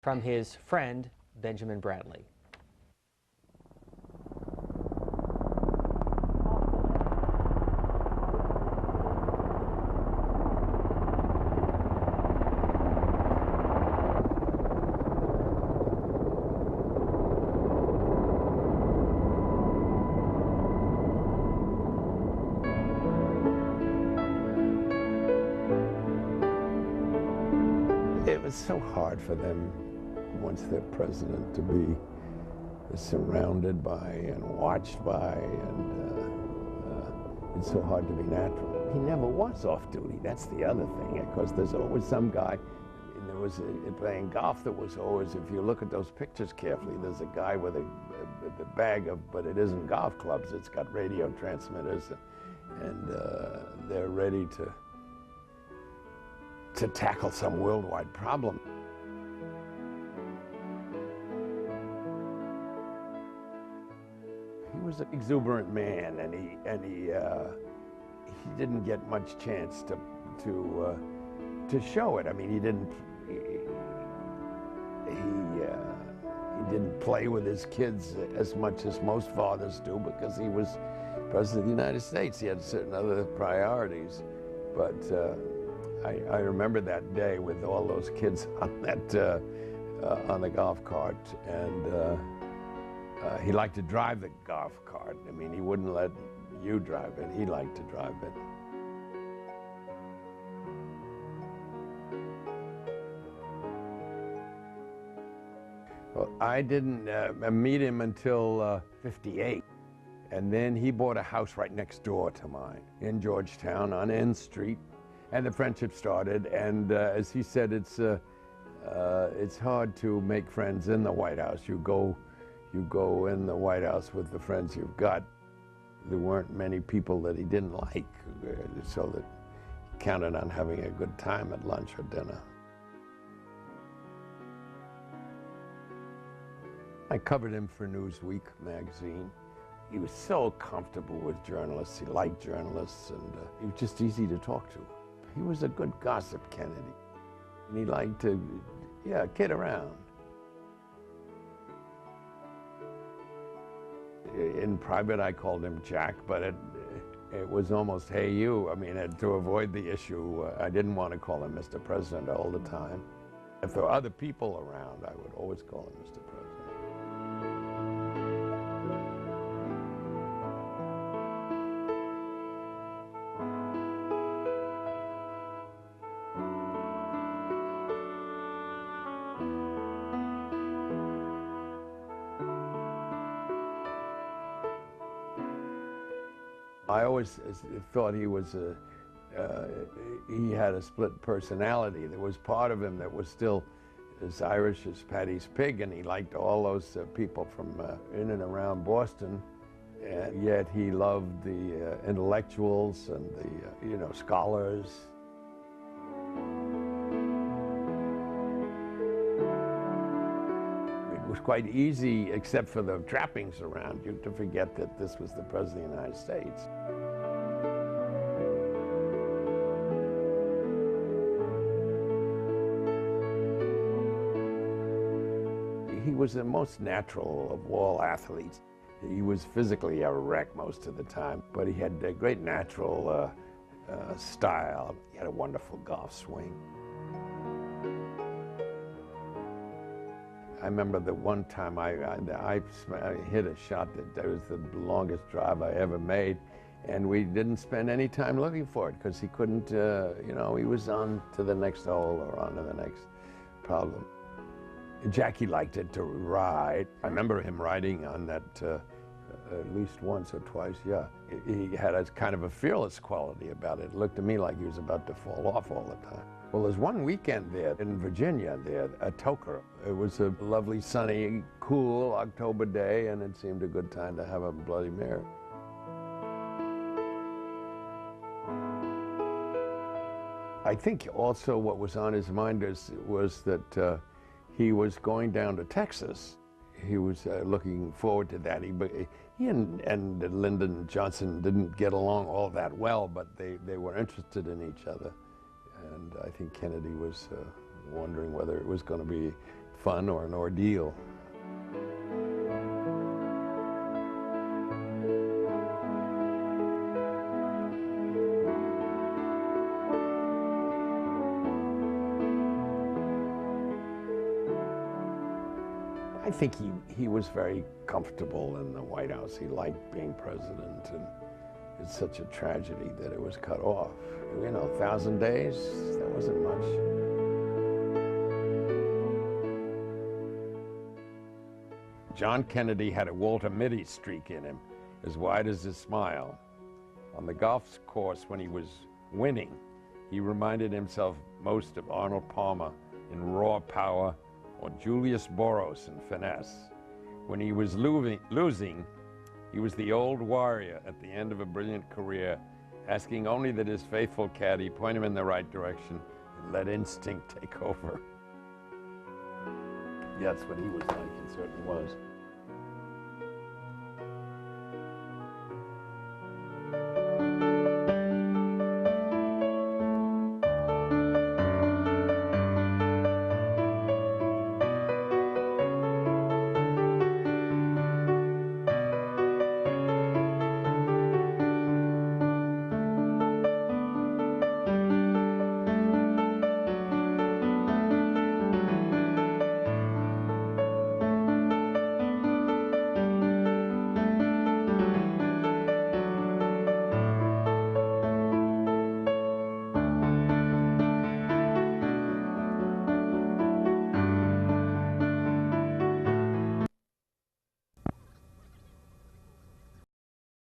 from his friend, Benjamin Bradlee. It was so hard for them, once they're president, to be surrounded by and watched by, and it's so hard to be natural. He never was off duty. That's the other thing, because there's always some guy. And there was playing golf. There was always, if you look at those pictures carefully, there's a guy with a bag of, but it isn't golf clubs. It's got radio transmitters, and they're ready to tackle some worldwide problem. He was an exuberant man, and he didn't get much chance to show it. I mean, he didn't play with his kids as much as most fathers do, because he was president of the United States. He had certain other priorities, but I remember that day with all those kids on that on the golf cart, and he liked to drive the golf cart. I mean, he wouldn't let you drive it. He liked to drive it. Well, I didn't meet him until 58. And then he bought a house right next door to mine in Georgetown on N Street. And the friendship started, and as he said, it's hard to make friends in the White House. You go in the White House with the friends you've got. There weren't many people that he didn't like, so that he counted on having a good time at lunch or dinner. I covered him for Newsweek magazine. He was so comfortable with journalists. He liked journalists, and he was just easy to talk to. He was a good gossip, Kennedy. And he liked to, kid around. In private, I called him Jack, but it was almost, hey, you. I mean, to avoid the issue, I didn't want to call him Mr. President all the time. If there were other people around, I would always call him Mr. President. I always thought he was he had a split personality. There was part of him that was still as Irish as Paddy's pig, and he liked all those people from in and around Boston, and yet he loved the intellectuals and the scholars. It was quite easy, except for the trappings around you, to forget that this was the President of the United States. He was the most natural of all athletes. He was physically a wreck most of the time, but he had a great natural style. He had a wonderful golf swing. I remember the one time I hit a shot that was the longest drive I ever made, and we didn't spend any time looking for it because he couldn't, he was on to the next hole or on to the next problem. Jackie liked it to ride. I remember him riding on that at least once or twice, yeah. He had a kind of a fearless quality about it. It looked to me like he was about to fall off all the time. Well, there's one weekend there in Virginia, there at Toker. It was a lovely, sunny, cool October day, and it seemed a good time to have a Bloody Mary. I think also what was on his mind was that he was going down to Texas. He was looking forward to that. He and Lyndon Johnson didn't get along all that well, but they were interested in each other. And I think Kennedy was wondering whether it was going to be fun or an ordeal. I think he was very comfortable in the White House. He liked being president, and it's such a tragedy that it was cut off. You know, 1,000 days, that wasn't much. John Kennedy had a Walter Mitty streak in him, as wide as his smile. On the golf course when he was winning, he reminded himself most of Arnold Palmer in raw power, or Julius Boros in finesse. When he was losing, he was the old warrior at the end of a brilliant career, asking only that his faithful caddy point him in the right direction and let instinct take over. Yeah, that's what he was like, he certainly was.